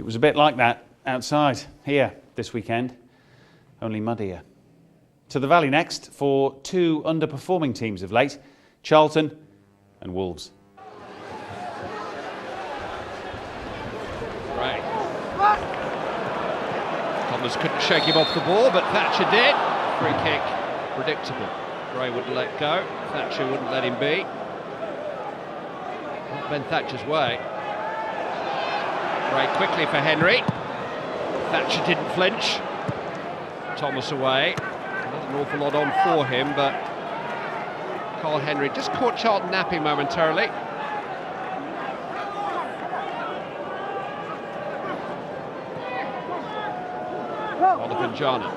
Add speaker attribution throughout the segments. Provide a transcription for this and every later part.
Speaker 1: It was a bit like that outside here this weekend, only muddier. To the Valley next for two underperforming teams of late, Charlton and Wolves.
Speaker 2: Right. Thomas couldn't shake him off the ball, but Thatcher did. Free kick, predictable. Gray wouldn't let go, Thatcher wouldn't let him be. Not Ben Thatcher's way. Gray quickly for Henry. Thatcher didn't flinch. Thomas away. Not an awful lot on for him, but Carl Henry just caught Charlton napping momentarily. Oliver Jana.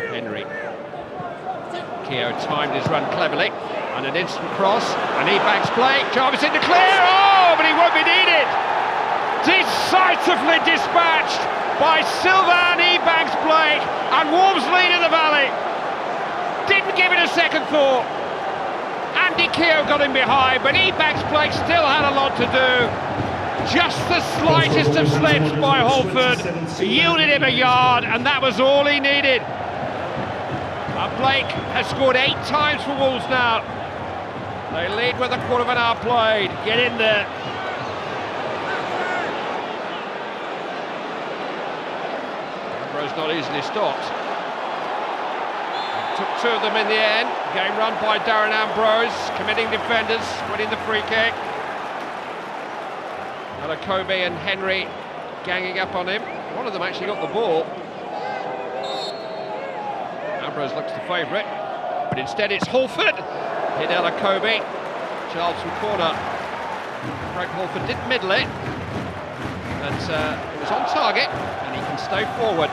Speaker 2: Henry. Keogh timed his run cleverly, and an instant cross, and ebanks-blake. Jarvis in the clear. Oh, but he won't be needed. Decisively dispatched by Sylvain ebanks-blake, and Wolves lead in the Valley. Didn't give it a second thought. Andy Keogh got him behind, but ebanks-blake still had a lot to do. Just the slightest of slips by Holford yielded him a yard, and that was all he needed. Blake has scored 8 times for Wolves now. They lead with a quarter of an hour played. Get in there. Ambrose not easily stopped. Took 2 of them in the end. Game run by Darren Ambrose, committing defenders, winning the free kick. Kobe and Henry ganging up on him. One of them actually got the ball. Ambrose looks the favourite, but instead it's Holford. Hit Kobe. Charlton corner. Greg Holford did middle it, but it was on target, and he can stay forward.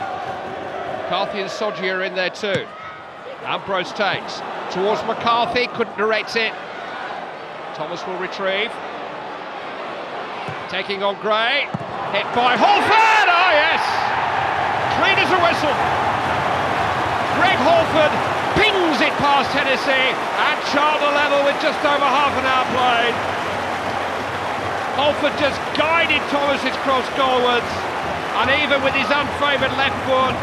Speaker 2: McCarthy and Sodji are in there too. Ambrose takes towards McCarthy, couldn't direct it. Thomas will retrieve. Taking on Gray, hit by Holford. Oh yes, clean as a whistle. Greg Holford pings it past Hennessy, and Charlton level with just over half an hour played. Holford just guided Thomas's cross goalwards, and even with his unfavoured left foot,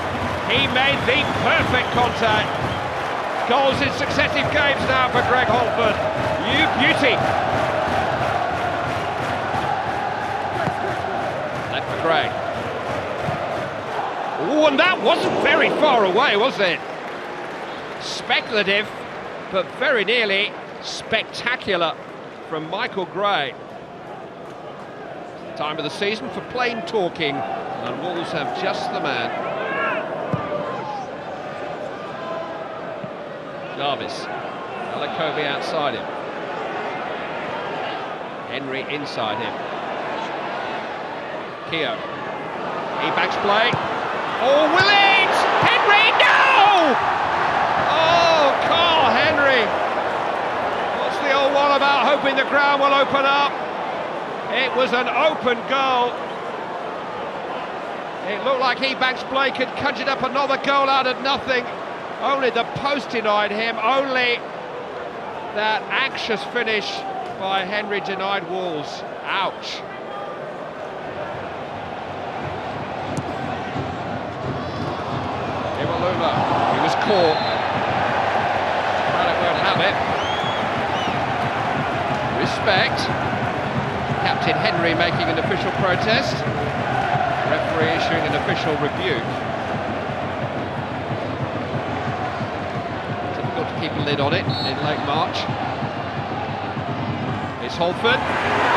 Speaker 2: he made the perfect contact. Goals in successive games now for Greg Holford. You beauty. Left for Gray. Oh, and that wasn't very far away, was it? Speculative, but very nearly spectacular from Michael Gray. Time of the season for plain talking, and Wolves have just the man. Jarvis, Kobe outside him. Henry inside him. Keogh. ebanks-blake. Oh, will it? Henry, no! Oh, Carl Henry. What's the old one about hoping the ground will open up? It was an open goal. It looked like ebanks-blake had conjured up another goal out of nothing. Only the post denied him. Only that anxious finish by Henry denied Wolves. Ouch. He was caught. Braddock won't have it. Respect. Captain Henry making an official protest. Referee issuing an official rebuke. Difficult to keep a lid on it in late March. It's Holford.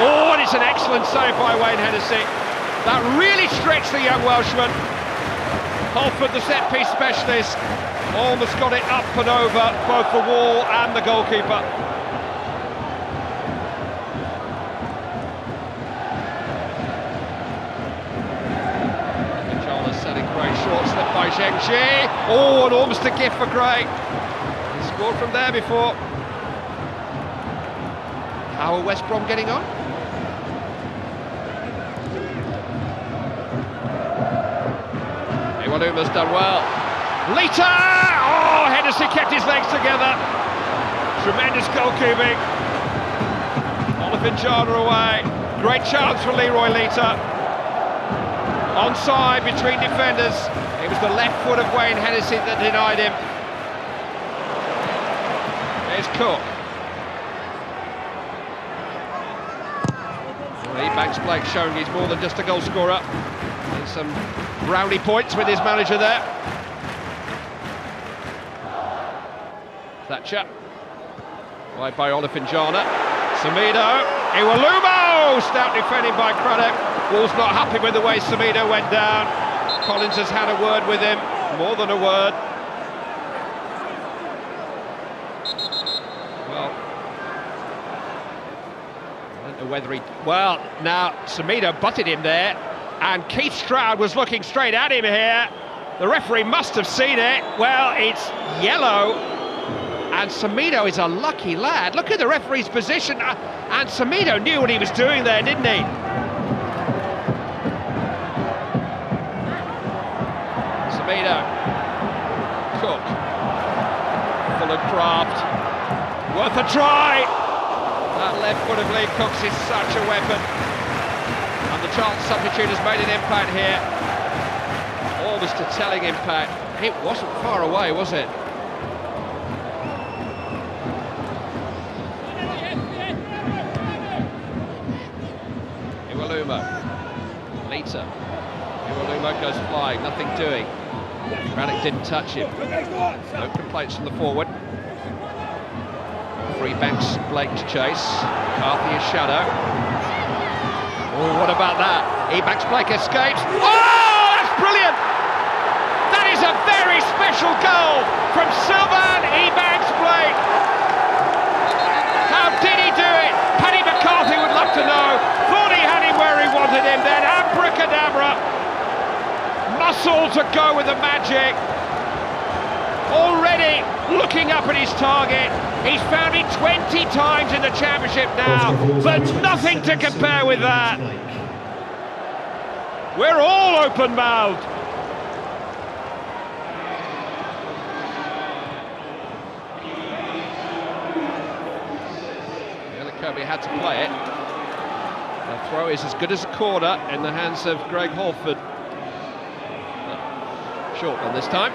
Speaker 2: Oh, and it's an excellent save by Wayne Hennessy. That really stretched the young Welshman. Holford, the set-piece specialist, almost got it up and over both the wall and the goalkeeper. Charles setting Gray short, slip by Zhengji. Oh, and almost a gift for Gray. He scored from there before. How are West Brom getting on? Uma's done well. Lita! Oh, Hennessy kept his legs together. Tremendous goalkeeping. Oliver Jana away. Great chance for Leroy Lita. Onside between defenders. It was the left foot of Wayne Hennessy that denied him. There's Cook. Ebanks-Blake showing he's more than just a goal scorer. There's some brownie points with his manager there. Thatcher. Wide by Olifinjana. Samido. Iwalumo! Stout defending by Craddock. Wolves not happy with the way Samido went down. Collins has had a word with him. More than a word. Well, I don't know whether he... Well, now Samido butted him there. And Keith Stroud was looking straight at him here. The referee must have seen it. Well, it's yellow. And Samido is a lucky lad. Look at the referee's position. And Samido knew what he was doing there, didn't he? Samido. Cook. Full of craft. Worth a try. That left foot of Lee Cook's is such a weapon. And the Charlton substitute has made an impact here. Almost a telling impact. It wasn't far away, was it? Iwalumo. Lita. Iwalumo goes flying, nothing doing. Craddock didn't touch him. No complaints from the forward. Ebanks-Blake to chase. McCarthy is shadow. Oh, what about that? Ebanks-Blake escapes. Oh, that's brilliant! That is a very special goal from Sylvain Ebanks-Blake. How did he do it? Paddy McCarthy would love to know. Thought he had him where he wanted him, then abracadabra. Muscle to go with the magic. Already looking up at his target. He's found it 20 times in the championship now, but nothing to compare with that. We're all open-mouthed. Kirby had to play it. The throw is as good as a corner in the hands of Greg Halford. Charlton this time.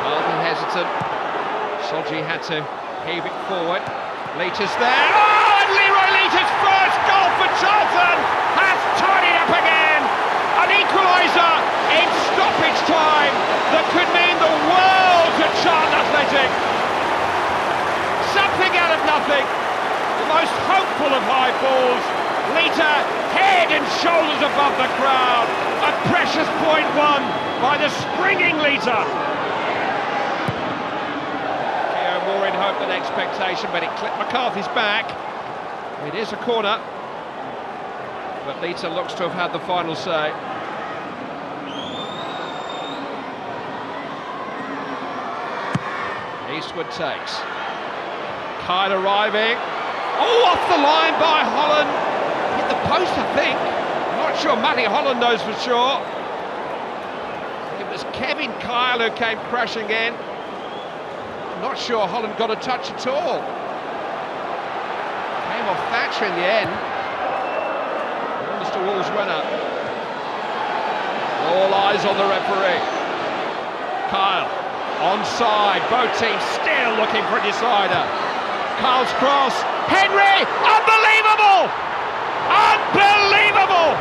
Speaker 2: Charlton hesitant. Soji had to heave it forward. Lita's there. Oh, and Leroy Lita's first goal for Charlton has tied it up again. An equaliser in stoppage time that could mean the world to Charlton Athletic. Something out of nothing. The most hopeful of high balls. Lita head and shoulders above the crowd. A precious point won by the springing Lita. Keogh more in hope than expectation, but it clipped McCarthy's back. It is a corner, but Lita looks to have had the final say. Eastwood takes. Kyle arriving. Oh, off the line by Holland. Hit the post, I think. I'm not sure Matty Holland knows for sure. It was Kevin Kyle who came crashing in. I'm not sure Holland got a touch at all. Came off Thatcher in the end. Almost a Wolves winner. All eyes on the referee. Kyle, onside. Both teams still looking for a decider. Kyle's cross. Henry! Unbelievable! Unbelievable!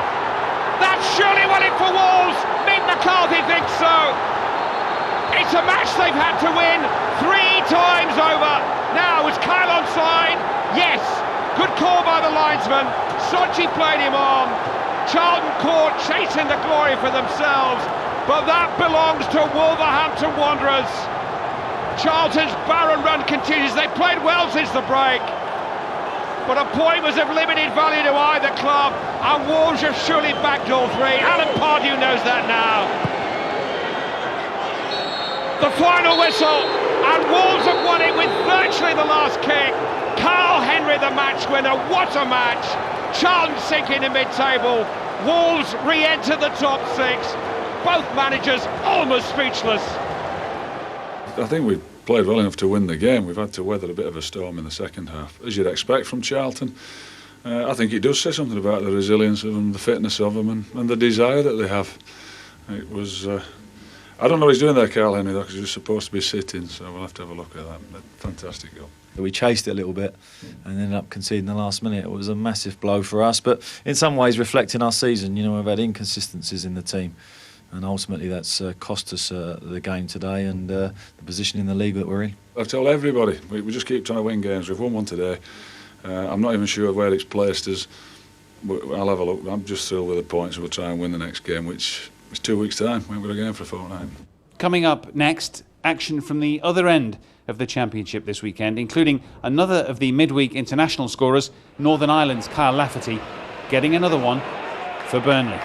Speaker 2: That's surely well in for Wolves. Mick McCarthy thinks so. It's a match they've had to win 3 times over. Now, was Kyle onside? Yes. Good call by the linesman. Sochi played him on. Charlton caught chasing the glory for themselves. But that belongs to Wolverhampton Wanderers. Charlton's barren run continues. They played well since the break. But a point was of limited value to either club, and Wolves have surely backed all 3. Alan Pardew knows that now. The final whistle, and Wolves have won it with virtually the last kick. Carl Henry the match winner. What a match! Charlton sinking in mid-table. Wolves re-enter the top 6. Both managers almost speechless.
Speaker 3: I think we played well enough to win the game. We've had to weather a bit of a storm in the second half, as you'd expect from Charlton. I think it does say something about the resilience of them, the fitness of them, and the desire that they have. It was. I don't know what he's doing there, Carl Henry, though, because he was supposed to be sitting, so we'll have to have a look at that. But fantastic goal.
Speaker 4: We chased it a little bit and ended up conceding the last minute. It was a massive blow for us, but in some ways reflecting our season. You know, we've had inconsistencies in the team, and ultimately that's cost us the game today and the position in the league that we're in.
Speaker 3: I've told everybody, we just keep trying to win games. We've won one today. I'm not even sure where it's placed us. I'll have a look. I'm just thrilled with the points. We'll try and win the next game, which is 2 weeks' time. We ain't got a game for a fortnight.
Speaker 1: Coming up next, action from the other end of the Championship this weekend, including another of the midweek international scorers, Northern Ireland's Kyle Lafferty, getting another one for Burnley.